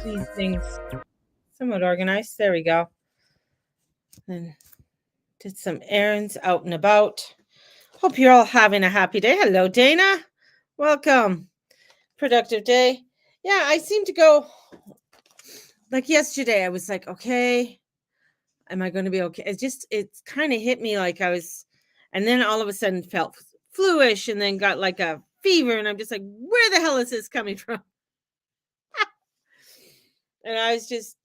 these things somewhat organized. There we go. Then did some errands out and about. Hope you're all having a happy day. Hello, Dana. Welcome. Productive day. Yeah, I seem to go like yesterday. I was like, okay, am I going to be okay? It's kind of hit me like I was, and then all of a sudden felt fluish and then got like a fever. And I'm just like, where the hell is this coming from? And I was just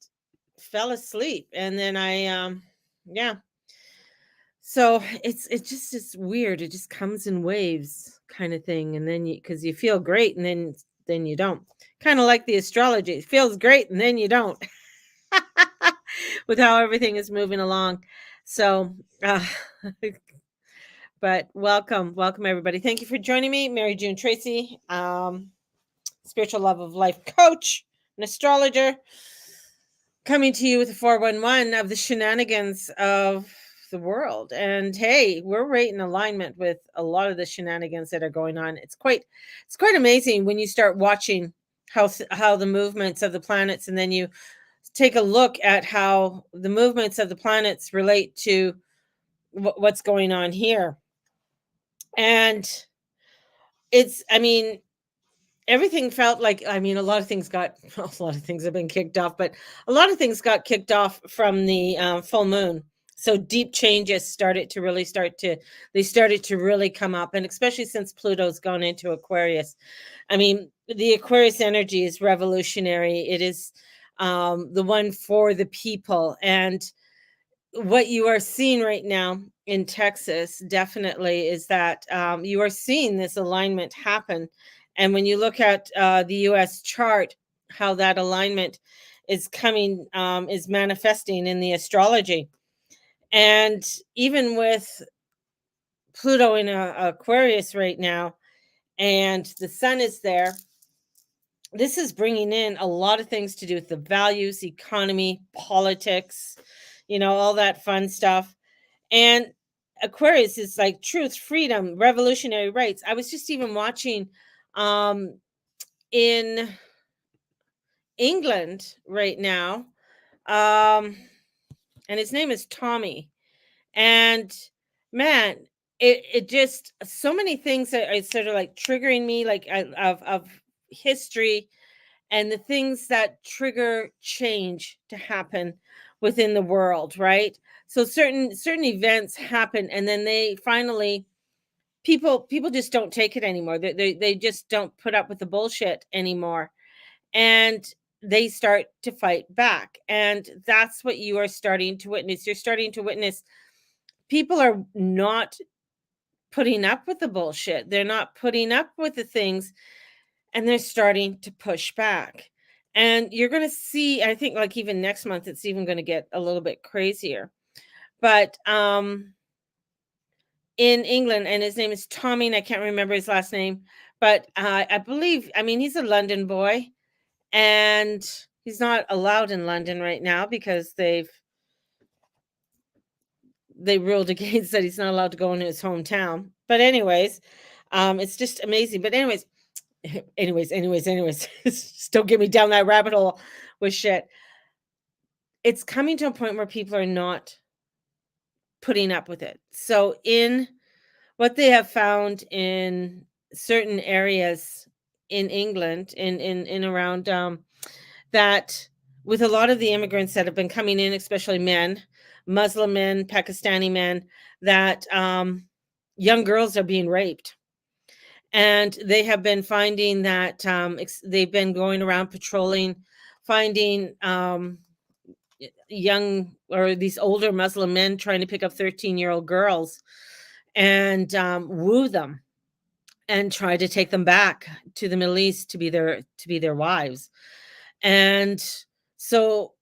fell asleep. And then yeah. So it's weird. It just comes in waves kind of thing. And then because you feel great and then you don't. Kind of like the astrology. It feels great and then you don't. With how everything is moving along. So but welcome everybody. Thank you for joining me. Mary June Tracy, spiritual love of life coach, an astrologer, coming to you with a 411 of the shenanigans of the world. And hey, we're right in alignment with a lot of the shenanigans that are going on. It's quite amazing when you start watching how the movements of the planets, and then you take a look at how the movements of the planets relate to what's going on here. And everything felt like, a lot of things have been kicked off, but a lot of things got kicked off from the full moon. So deep changes started to really come up, and especially since Pluto's gone into Aquarius. The Aquarius energy is revolutionary. It is the one for the people. And what you are seeing right now in Texas definitely is that you are seeing this alignment happen. And when you look at the U.S. chart, how that alignment is coming, is manifesting in the astrology. And even with Pluto in Aquarius right now, and the sun is there, this is bringing in a lot of things to do with the values, economy, politics, all that fun stuff. And Aquarius is like truth, freedom, revolutionary rights. I was just even watching in England right now, and his name is Tommy. And man, it just, so many things that are sort of like triggering me, like of history, and the things that trigger change to happen within the world, right? So certain events happen, and then they finally, people just don't take it anymore. They just don't put up with the bullshit anymore, and they start to fight back. And that's what you are starting to witness. You're starting to witness people are not putting up with the bullshit. They're not putting up with the things, and they're starting to push back. And you're going to see, I think, like even next month, it's even going to get a little bit crazier. But in England, and his name is Tommy, and I can't remember his last name, but I believe, he's a London boy, and he's not allowed in London right now because they ruled against that. He's not allowed to go into his hometown. But anyways, it's just amazing. But anyways, just don't get me down that rabbit hole with shit. It's coming to a point where people are not putting up with it. So in what they have found in certain areas in England, in around that, with a lot of the immigrants that have been coming in, especially men, Muslim men, Pakistani men, that young girls are being raped. And they have been finding that they've been going around patrolling, finding young or these older Muslim men trying to pick up 13-year-old girls and woo them and try to take them back to the Middle East to be their wives. And so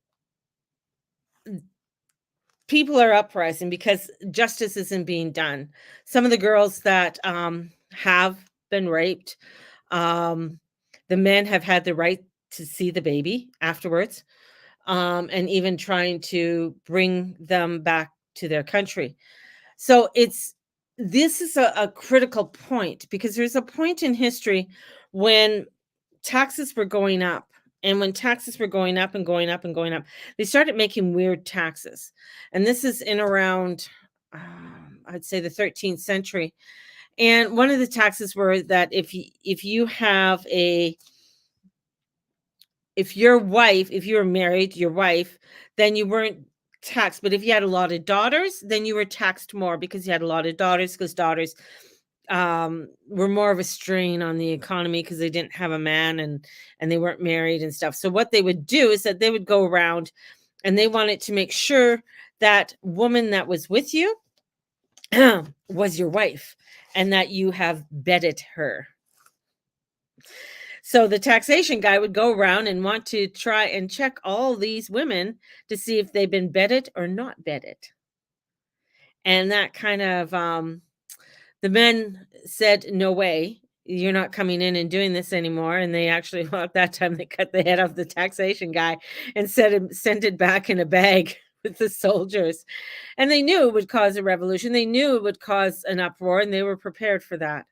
people are uprising because justice isn't being done. Some of the girls that have been raped, the men have had the right to see the baby afterwards, and even trying to bring them back to their country. So this is a critical point, because there's a point in history when taxes were going up And when taxes were going up and going up and going up, they started making weird taxes. And this is in around, I'd say the 13th century. And one of the taxes were that if you have a if your wife, if you were married, your wife, then you weren't taxed. But if you had a lot of daughters, then you were taxed more because you had a lot of daughters, because daughters were more of a strain on the economy because they didn't have a man, and they weren't married and stuff. So what they would do is that they would go around and they wanted to make sure that woman that was with you was your wife and that you have bedded her. So the taxation guy would go around and want to try and check all these women to see if they've been bedded or not bedded. And that kind of the men said, "No way. You're not coming in and doing this anymore." And they actually, well, at that time, they cut the head off the taxation guy and sent it back in a bag with the soldiers. And they knew it would cause a revolution. They knew it would cause an uproar, and they were prepared for that.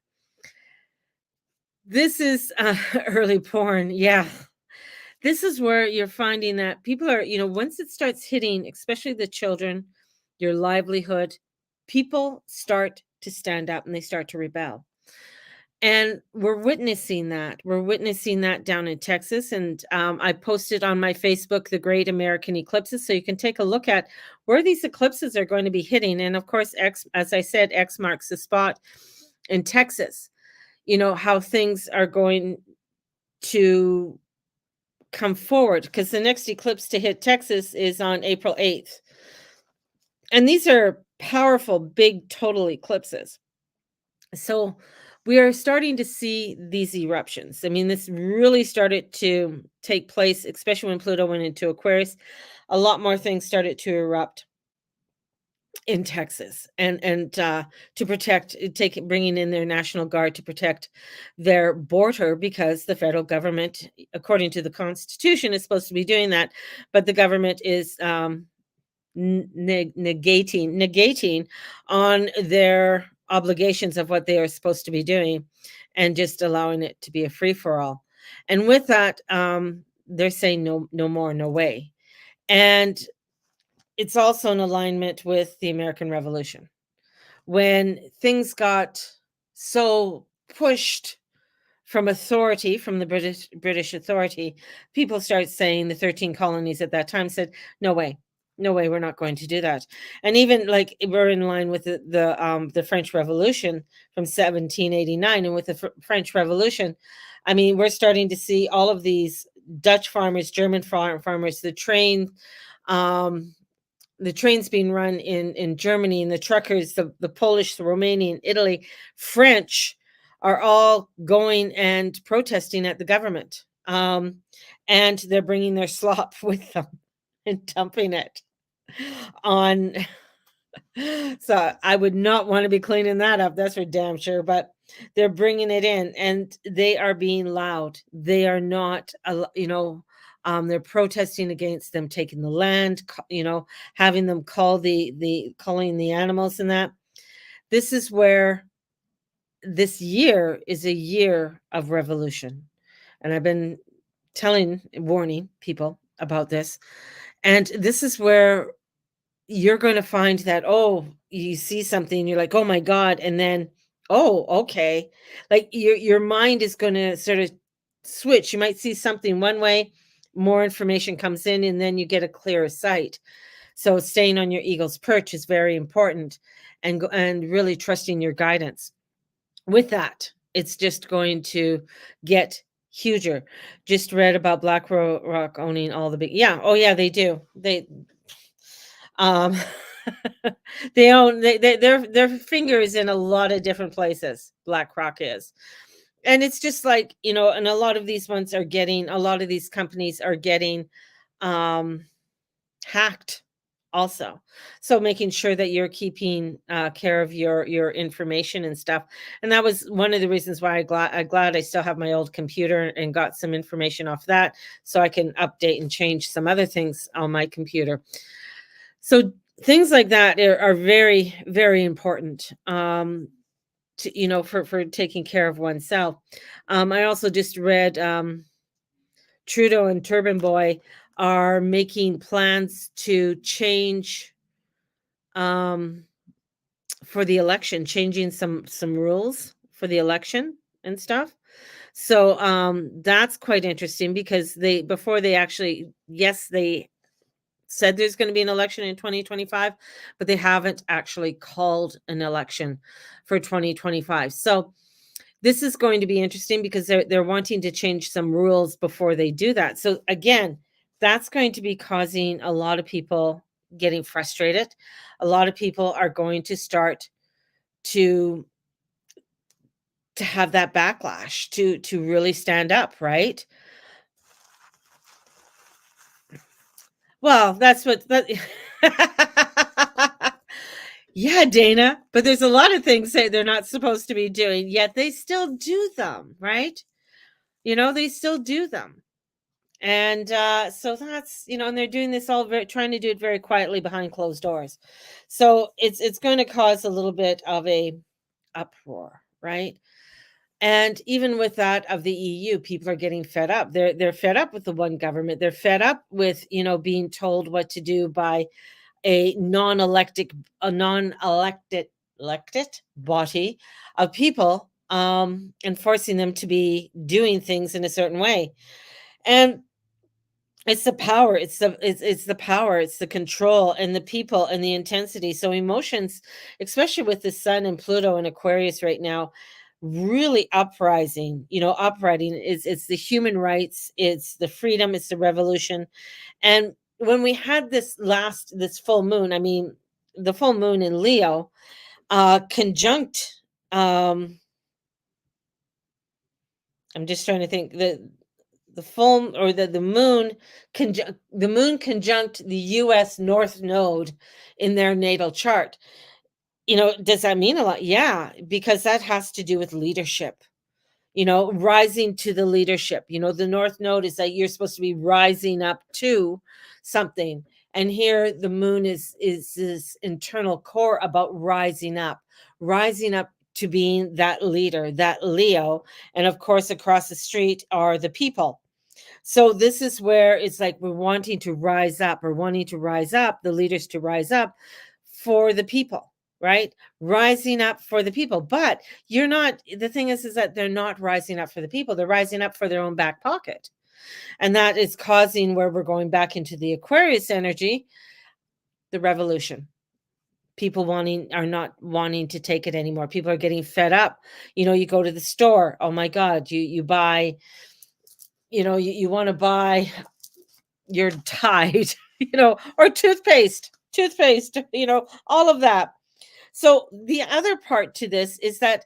This is early porn. Yeah. This is where you're finding that people are, once it starts hitting, especially the children, your livelihood, people start to stand up and they start to rebel. And we're witnessing that. We're witnessing that down in Texas. And I posted on my Facebook the Great American Eclipses. So you can take a look at where these eclipses are going to be hitting. And of course, X, as I said, X marks the spot in Texas. How things are going to come forward, because the next eclipse to hit Texas is on April 8th. And these are powerful, big total eclipses. So we are starting to see these eruptions. I mean, this really started to take place, especially when Pluto went into Aquarius. A lot more things started to erupt in Texas, and to protect, bringing in their National Guard to protect their border, because the federal government, according to the Constitution, is supposed to be doing that, but the government is negating on their obligations of what they are supposed to be doing, and just allowing it to be a free for all. And with that, they're saying no, no more, no way. And it's also in alignment with the American Revolution. When things got so pushed from authority, from the British authority, people started saying, the 13 colonies at that time said, no way, no way, we're not going to do that. And even like we're in line with the French Revolution from 1789, and with the French Revolution, I mean, we're starting to see all of these Dutch farmers, German farmers, the trains being run in Germany, and the truckers, the Polish, the Romanian, Italy, French are all going and protesting at the government. And they're bringing their slop with them and dumping it on. So I would not want to be cleaning that up. That's for damn sure. But they're bringing it in, and they are being loud. They are not, they're protesting against them taking the land, having them calling the animals and that. This is where this year is a year of revolution. And I've been warning people about this. And this is where you're going to find that, oh, you see something, you're like, oh my God. And then, oh, okay. Like your mind is going to sort of switch. You might see something one way, more information comes in, and then you get a clearer sight. So staying on your eagle's perch is very important, and really trusting your guidance. With that, it's just going to get huger. Just read about BlackRock owning all the big, yeah. Oh yeah, they do. Um, they own their finger is in a lot of different places. BlackRock is. And it's just like, and a lot of these companies are getting hacked also. So making sure that you're keeping care of your information and stuff. And that was one of the reasons why I'm glad I still have my old computer and got some information off that, so I can update and change some other things on my computer. So things like that are very, very important, for taking care of oneself. I also just read Trudeau and Turban Boy are making plans to change um, for the election, changing some rules for the election and stuff. So that's quite interesting because they before they actually yes they said there's going to be an election in 2025, but they haven't actually called an election for 2025. So this is going to be interesting because they're wanting to change some rules before they do that. So again, that's going to be causing a lot of people getting frustrated. A lot of people are going to start to have that backlash to really stand up, right? Well, that's what that Yeah, Dana, but there's a lot of things that they're not supposed to be doing, yet they still do them, right? They still do them. And so that's, and they're doing this all trying to do it very quietly behind closed doors. So it's going to cause a little bit of a uproar, right? And even with that of the EU, people are getting fed up. They're fed up with the one government. They're fed up with, being told what to do by a non-elected elected body of people, and forcing them to be doing things in a certain way. And it's the power, it's the power, it's the control and the people and the intensity. So emotions, especially with the sun and Pluto and Aquarius right now, really uprising, uprising is it's the human rights, it's the freedom, it's the revolution. And when we had this full moon, I mean, the full moon in Leo, conjunct, I'm just trying to think the full or the moon conjunct the US North Node in their natal chart. Does that mean a lot? Yeah, because that has to do with leadership. Rising to the leadership. The North Node is that you're supposed to be rising up to something. And here the moon is this internal core about rising up to being that leader, that Leo. And of course, across the street are the people. So this is where it's like we're wanting to rise up or wanting to rise up, the leaders to rise up for the people, right? Rising up for the people. But you're not, the thing is that they're not rising up for the people. They're rising up for their own back pocket. And that is causing where we're going back into the Aquarius energy, the revolution. People are not wanting to take it anymore. People are getting fed up. You go to the store. Oh my God, you buy, you want to buy your Tide, or toothpaste, all of that. So the other part to this is that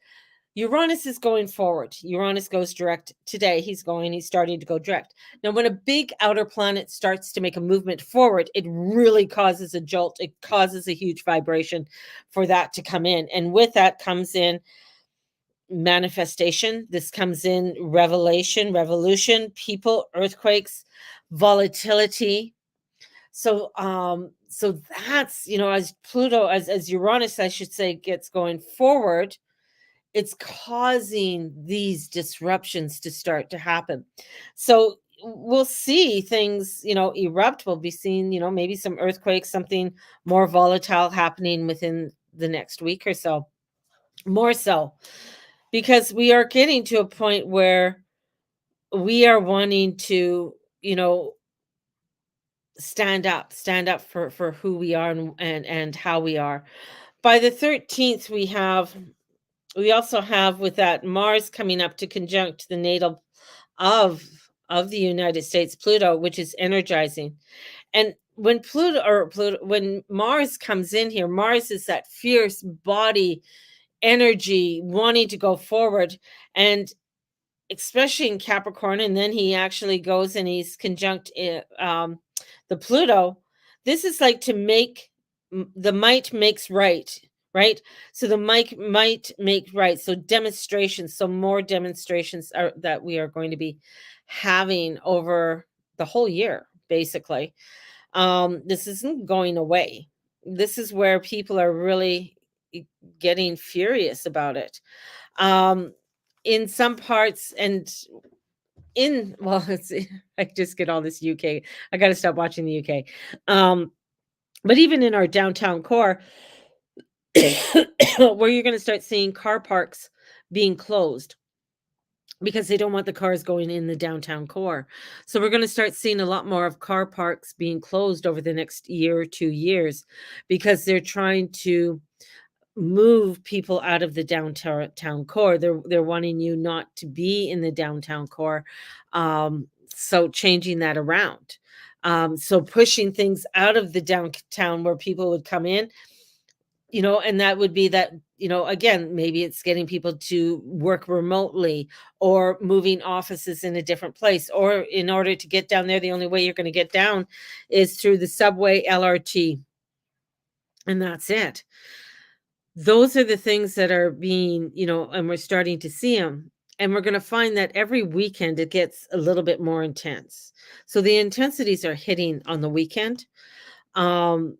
Uranus is going forward. Uranus goes direct today. He's starting to go direct. Now, when a big outer planet starts to make a movement forward, it really causes a jolt. It causes a huge vibration for that to come in. And with that comes in manifestation. This comes in revolution, people, earthquakes, volatility. So that's, as Pluto, as Uranus, I should say, gets going forward, it's causing these disruptions to start to happen. So we'll see things, erupt. We'll be seeing, maybe some earthquakes, something more volatile happening within the next week or so. More so, because we are getting to a point where we are wanting to, stand up for who we are and how we are. By the 13th, we also have, with that, Mars coming up to conjunct the natal of the United States, Pluto, which is energizing. And when when Mars comes in here, Mars is that fierce body energy wanting to go forward, and especially in Capricorn, and then he actually goes and he's conjunct the Pluto. This is like to make the might makes right, right? So the might make right. So demonstrations, so more demonstrations are that we are going to be having over the whole year, basically. This isn't going away. This is where people are really getting furious about it. In some parts, and in well, it's I just get all this UK. I gotta stop watching the UK. Um, but even in our downtown core, where you're gonna start seeing car parks being closed because they don't want the cars going in the downtown core. So we're gonna start seeing a lot more of car parks being closed over the next year or 2 years because they're trying to move people out of the downtown town core. They're wanting you not to be in the downtown core. So changing that around. So pushing things out of the downtown where people would come in, and that would be that, again, maybe it's getting people to work remotely or moving offices in a different place. Or in order to get down there, the only way you're going to get down is through the subway, LRT, and that's it. Those are the things that are being, and we're starting to see them. And we're going to find that every weekend it gets a little bit more intense. So the intensities are hitting on the weekend, um,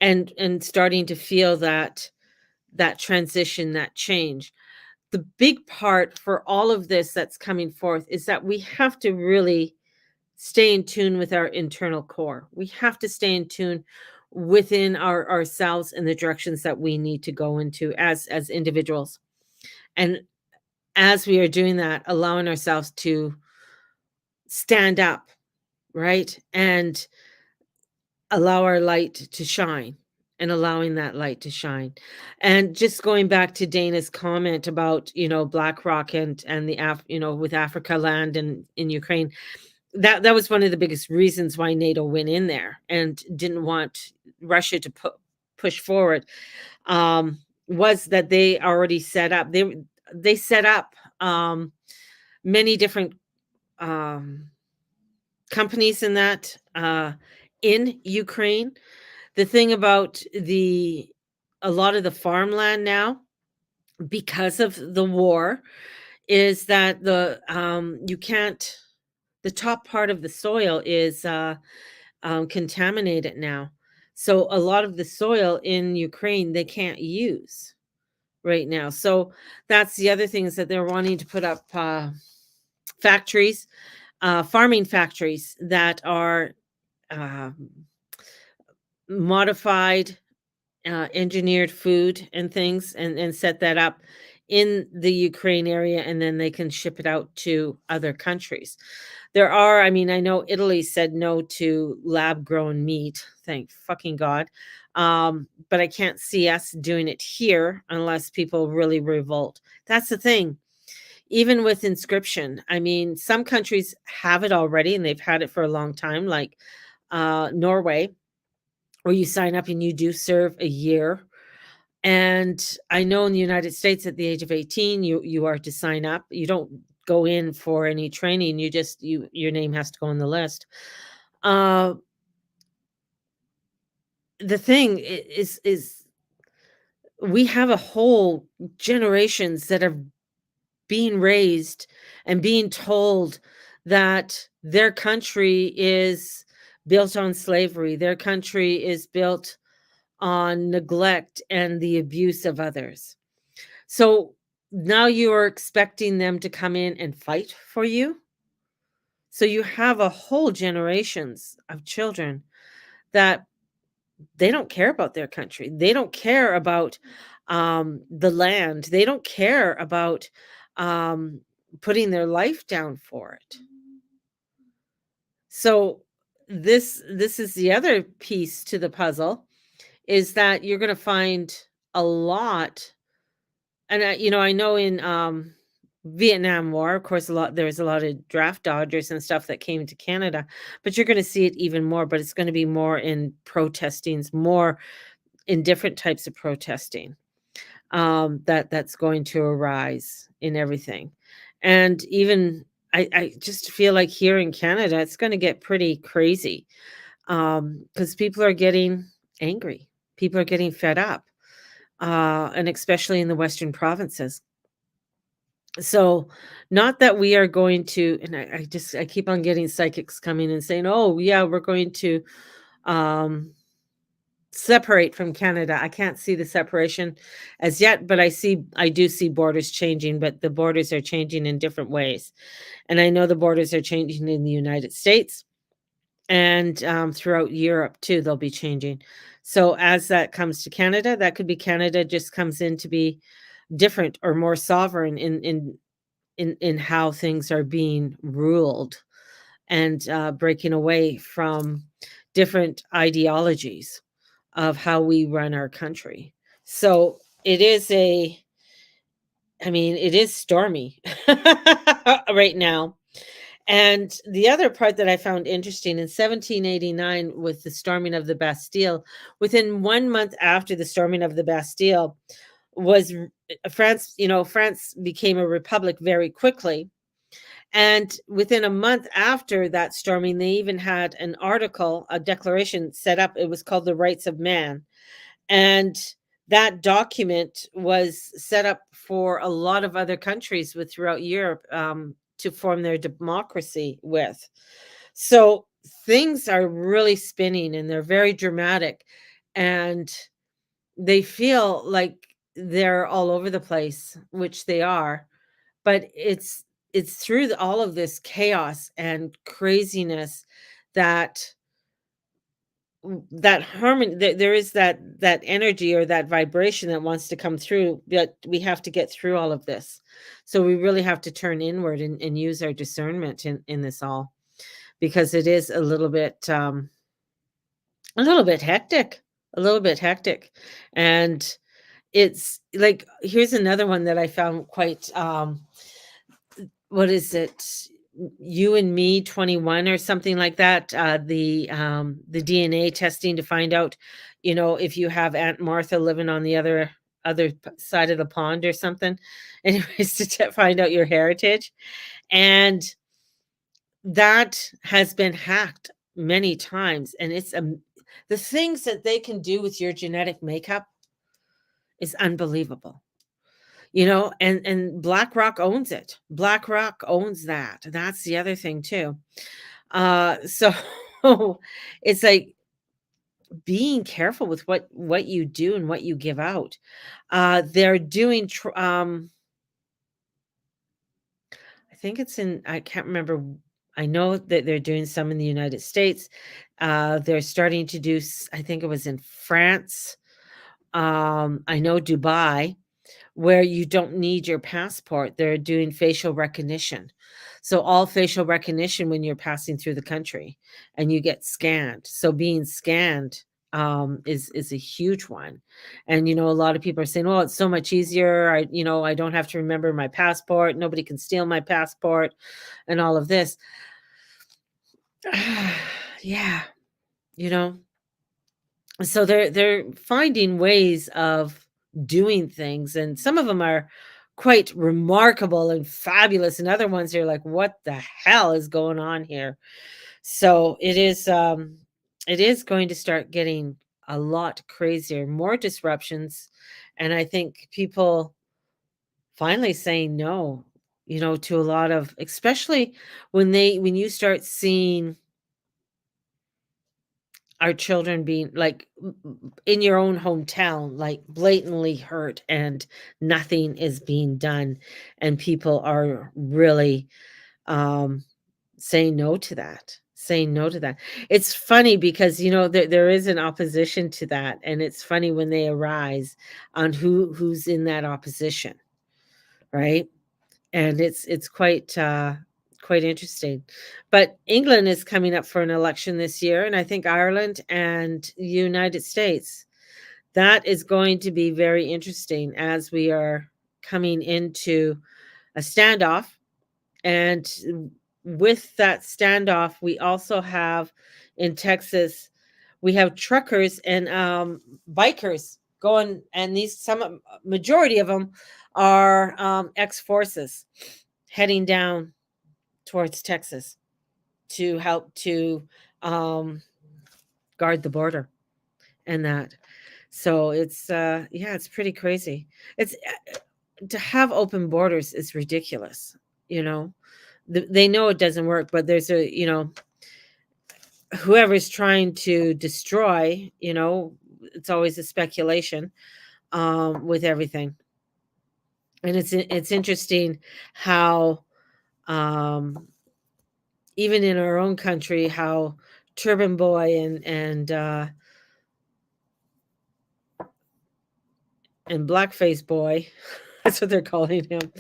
and starting to feel that transition, that change. The big part for all of this that's coming forth is that we have to really stay in tune with our internal core. We have to stay in tune within ourselves and the directions that we need to go into as individuals. And as we are doing that, allowing ourselves to stand up, right? And allow our light to shine, and allowing that light to shine. And just going back to Dana's comment about, BlackRock and with Africa land and in Ukraine, that was one of the biggest reasons why NATO went in there and didn't want Russia to push forward. Was that they already set up they set up many different um, companies in that in Ukraine. The thing about the a lot of the farmland now, because of the war, is that you can't the top part of the soil is contaminated now. So a lot of the soil in Ukraine they can't use right now. So that's the other thing, is that they're wanting to put up factories, farming factories that are um modified, engineered food and things, and set that up in the Ukraine area, and then they can ship it out to other countries. I mean, I know Italy said no to lab grown meat, thank fucking God. But I can't see us doing it here unless people really revolt. That's the thing. Even with inscription, I mean, some countries have it already and they've had it for a long time, like Norway, where you sign up and you do serve a year. And I know in the United States at the age of 18, you are to sign up. You don't go in for any training. Your name has to go on the list. Uh, the thing is we have a whole generations that are being raised and being told that their country is built on slavery. Their country is built on neglect and the abuse of others. So now you are expecting them to come in and fight for you. So you have a whole generations of children that they don't care about their country. They don't care about the land. They don't care about um, putting their life down for it. So this is the other piece to the puzzle, is that you're going to find a lot. And I know in Vietnam War, of course, there was a lot of draft dodgers and stuff that came to Canada, but you're going to see it even more. But it's going to be more in protestings, more in different types of protesting, that's going to arise in everything. And even I just feel like here in Canada, it's going to get pretty crazy, because people are getting angry, people are getting fed up, and especially in the Western provinces. So, not that we are going to, and I keep on getting psychics coming and saying, "Oh, yeah, we're going to um, separate from Canada. I can't see the separation as yet, but I do see borders changing, but the borders are changing in different ways. And I know the borders are changing in the United States and throughout Europe too, they'll be changing. So as that comes to Canada, that could be Canada just comes in to be different or more sovereign in how things are being ruled and breaking away from different ideologies of how we run our country. So it is it is stormy right now. And the other part that I found interesting in 1789, with the storming of the Bastille, within 1 month after the storming of the Bastille, was France, France became a republic very quickly. And within a month after that storming, they even had an article, a declaration set up. It was called the Rights of Man. And that document was set up for a lot of other countries with throughout Europe to form their democracy with. So things are really spinning and they're very dramatic. And they feel like they're all over the place, which they are, but it's through all of this chaos and craziness that that harmony, there is that energy or that vibration that wants to come through, but we have to get through all of this. So we really have to turn inward and use our discernment in this all, because it is a little bit hectic, a little bit hectic. And it's like, here's another one that I found quite what is it? You and Me 21 or something like that. The DNA testing to find out, if you have Aunt Martha living on the side of the pond or something. Anyways, to find out your heritage. And that has been hacked many times. And the things that they can do with your genetic makeup is unbelievable. And BlackRock owns it. BlackRock owns that. That's the other thing too. So it's like being careful with what you do and what you give out. They're doing I think it's I can't remember. I know that they're doing some in the United States. They're starting to do, I think it was in France. I know Dubai, where you don't need your passport. They're doing facial recognition. So all facial recognition when you're passing through the country and you get scanned. So being scanned is a huge one. And a lot of people are saying, "Oh, it's so much easier. I don't have to remember my passport. Nobody can steal my passport," and all of this. Yeah, you know, so they're finding ways of doing things, and some of them are quite remarkable and fabulous, and other ones are like, what the hell is going on here? So it is going to start getting a lot crazier, more disruptions, and I think people finally saying no, to a lot of, especially when you start seeing our children being like in your own hometown, like blatantly hurt and nothing is being done, and people are really um saying no to that, saying no to that. It's funny because there is an opposition to that, and it's funny when they arise on who's in that opposition, right? And it's quite interesting. But England is coming up for an election this year, and I think Ireland and United States. That is going to be very interesting as we are coming into a standoff. And with that standoff, we also have in Texas, we have truckers and bikers going, and these some majority of them are ex-forces heading down towards Texas to help to um, guard the border and that. So it's yeah, it's pretty crazy. It's to have open borders is ridiculous. You know, they know it doesn't work, but there's whoever's trying to destroy, it's always a speculation with everything. And it's interesting how even in our own country, how Turban Boy and Blackface Boy, that's what they're calling him,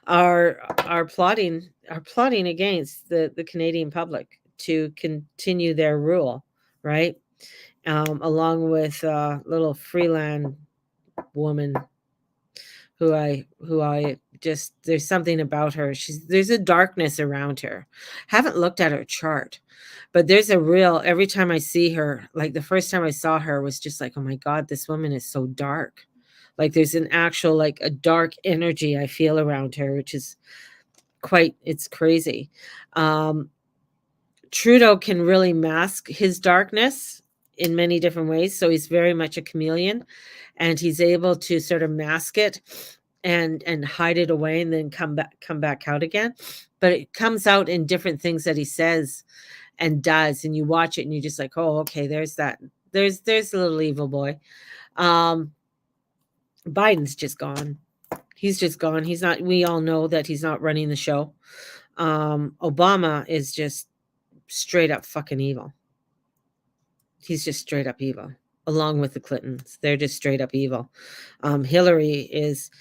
are plotting against the Canadian public to continue their rule, right? Along with little Freeland woman who I just, there's something about her. There's a darkness around her. Haven't looked at her chart, but there's a real, every time I see her, like the first time I saw her was just like, oh my God, this woman is so dark. Like there's an actual, like a dark energy I feel around her, which is it's crazy. Trudeau can really mask his darkness in many different ways. So he's very much a chameleon, and he's able to sort of mask it and hide it away and then come back out again. But it comes out in different things that he says and does, and you watch it and you're just like, oh, okay, there's that. There's a little evil boy. Biden's just gone. He's just gone. He's not, we all know that he's not running the show. Obama is just straight up fucking evil. He's just straight up evil, along with the Clintons. They're just straight up evil. Hillary is,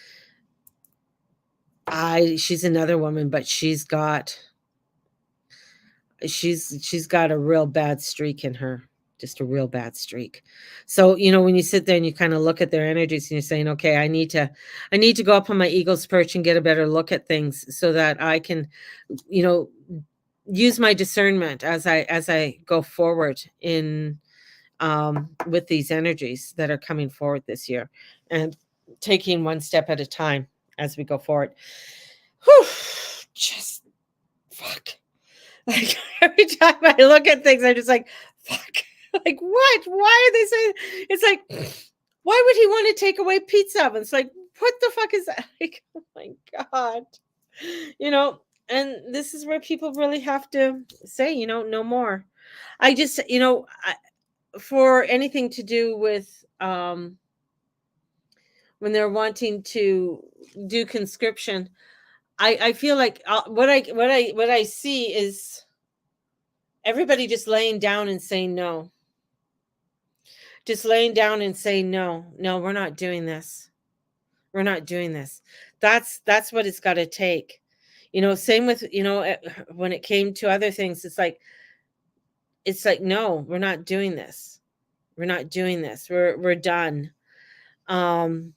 she's another woman, but she's got a real bad streak in her, just a real bad streak. So, when you sit there and you kind of look at their energies and you're saying, okay, I need to go up on my eagle's perch and get a better look at things so that I can, use my discernment as I go forward in, with these energies that are coming forward this year, and taking one step at a time as we go forward. Whew, just fuck. Like every time I look at things, I'm just like, fuck. Like what? Why are they saying? It's like, why would he want to take away pizza ovens? It's like, what the fuck is that? Like, oh my God. And this is where people really have to say, no more. I just, for anything to do with when they're wanting to do conscription, I feel like what I see is everybody just laying down and saying no. Just laying down and saying no, we're not doing this. We're not doing this. That's what it's got to take. Same with, when it came to other things, it's like no, we're not doing this. We're not doing this. We're done. And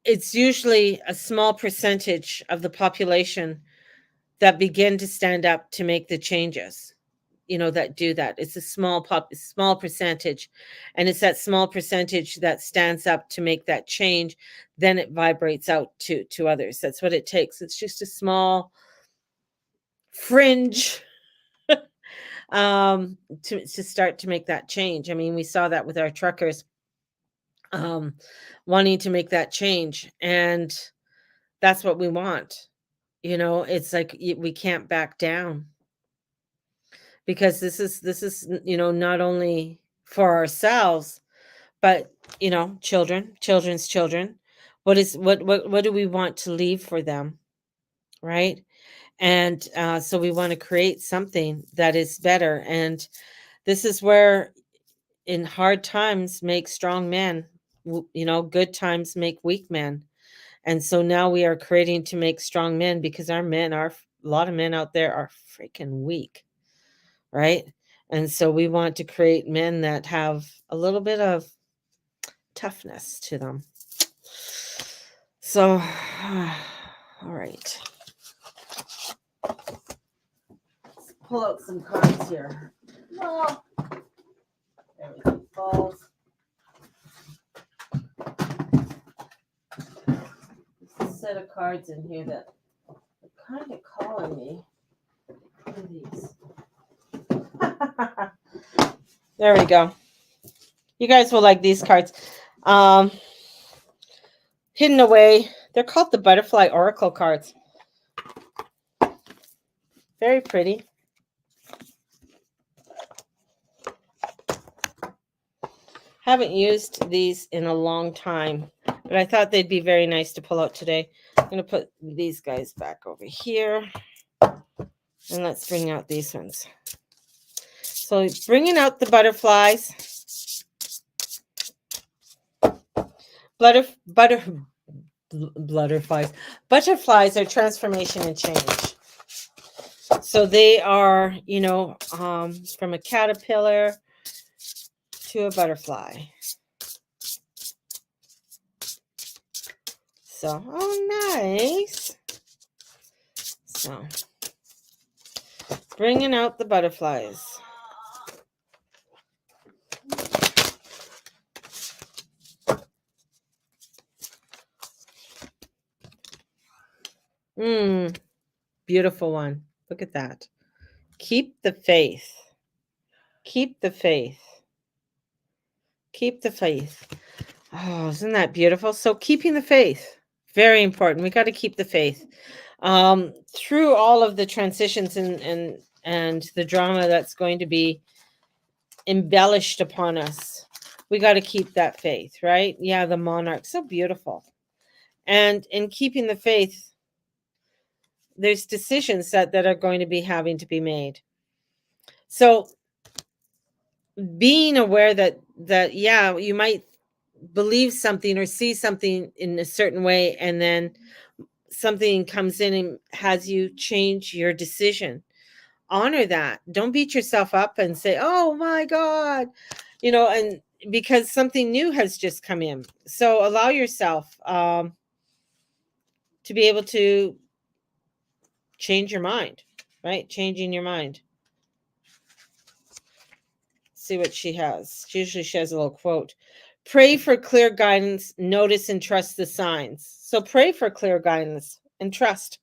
it's usually a small percentage of the population that begin to stand up to make the changes, that do that. It's a small percentage, and it's that small percentage that stands up to make that change. Then it vibrates out to others. That's what it takes. It's just a small fringe to start to make that change. I mean, we saw that with our truckers wanting to make that change, and that's what we want. It's like we can't back down, because this is not only for ourselves, but children's children. What do we want to leave for them, right? And so we want to create something that is better. And this is where, in hard times make strong men, good times make weak men. And so now we are creating to make strong men, because a lot of men out there are freaking weak, right? And so we want to create men that have a little bit of toughness to them. So, all right. Let's pull out some cards here. Well, there we go. Balls. There's a set of cards in here that are kind of calling me. What are these? There we go. You guys will like these cards. Hidden away. They're called the Butterfly Oracle cards. Very pretty. Haven't used these in a long time, but I thought they'd be very nice to pull out today. I'm going to put these guys back over here, and let's bring out these ones. So bringing out the butterflies. Butterflies are transformation and change. So they are, from a caterpillar to a butterfly. So, oh, nice. So, bringing out the butterflies. Beautiful one. Look at that. Keep the faith. Keep the faith. Keep the faith. Oh, isn't that beautiful? So keeping the faith, very important. We got to keep the faith. Through all of the transitions and the drama that's going to be embellished upon us, we got to keep that faith, right? Yeah, the monarch, so beautiful. And in keeping the faith, there's decisions that are going to be having to be made. So being aware that yeah, you might believe something or see something in a certain way, and then something comes in and has you change your decision. Honor that. Don't beat yourself up and say, oh my God, and because something new has just come in. So allow yourself to be able to change your mind, right? Changing your mind. See what she has. Usually she has a little quote. Pray for clear guidance, notice and trust the signs. So pray for clear guidance and trust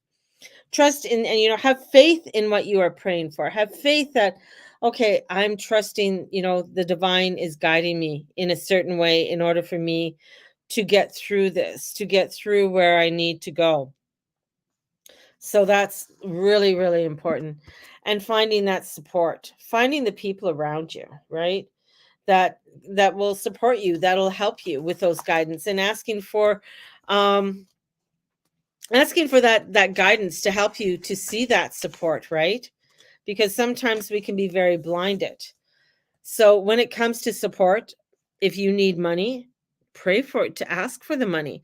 in, and have faith in what you are praying for. Have faith that, okay, I'm trusting, the divine is guiding me in a certain way in order for me to get through this, to get through where I need to go. So that's really, really important. And finding that support, finding the people around you, right? That will support you, that'll help you with those guidance, and asking for that guidance to help you to see that support, right? Because sometimes we can be very blinded. So when it comes to support, if you need money, pray for it, to ask for the money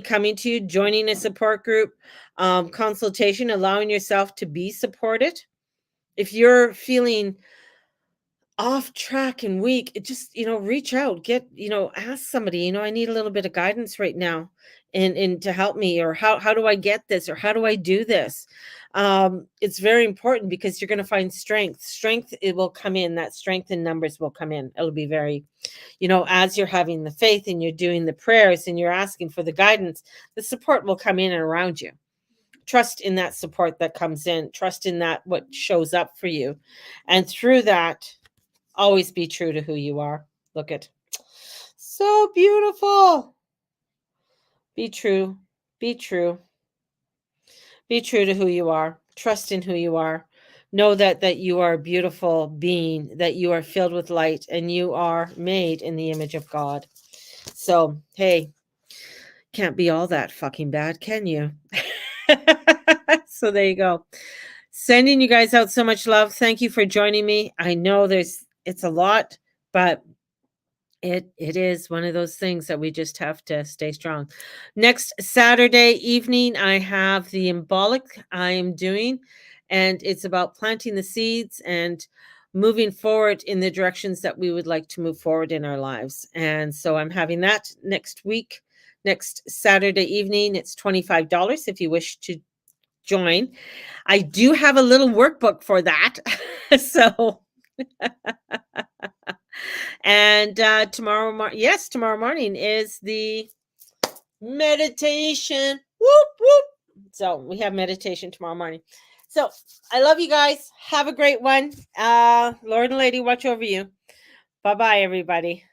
coming to you, joining a support group, consultation, allowing yourself to be supported. If you're feeling off track and weak, it just, reach out, ask somebody, I need a little bit of guidance right now and to help me, or how do I get this, or how do I do this? It's very important, because you're going to find strength, it will come in, that strength in numbers will come in. It'll be very, as you're having the faith and you're doing the prayers and you're asking for the guidance, the support will come in and around you. Trust in that support that comes in, trust in that what shows up for you, and through that, always be true to who you are. Look at, so beautiful. Be true. Be true. Be true to who you are. Trust in who you are. Know that you are a beautiful being, that you are filled with light, and you are made in the image of God. So, hey, can't be all that fucking bad, can you? So there you go. Sending you guys out so much love. Thank you for joining me. I know it's a lot, but it is one of those things that we just have to stay strong. Next Saturday evening, I have the Embolic I am doing, and it's about planting the seeds and moving forward in the directions that we would like to move forward in our lives. And so I'm having that next week, next Saturday evening. It's $25 if you wish to join. I do have a little workbook for that. So and tomorrow morning is the meditation. Whoop whoop. So we have meditation tomorrow morning. So I love you guys. Have a great one. Lord and Lady watch over you. Bye-bye, everybody.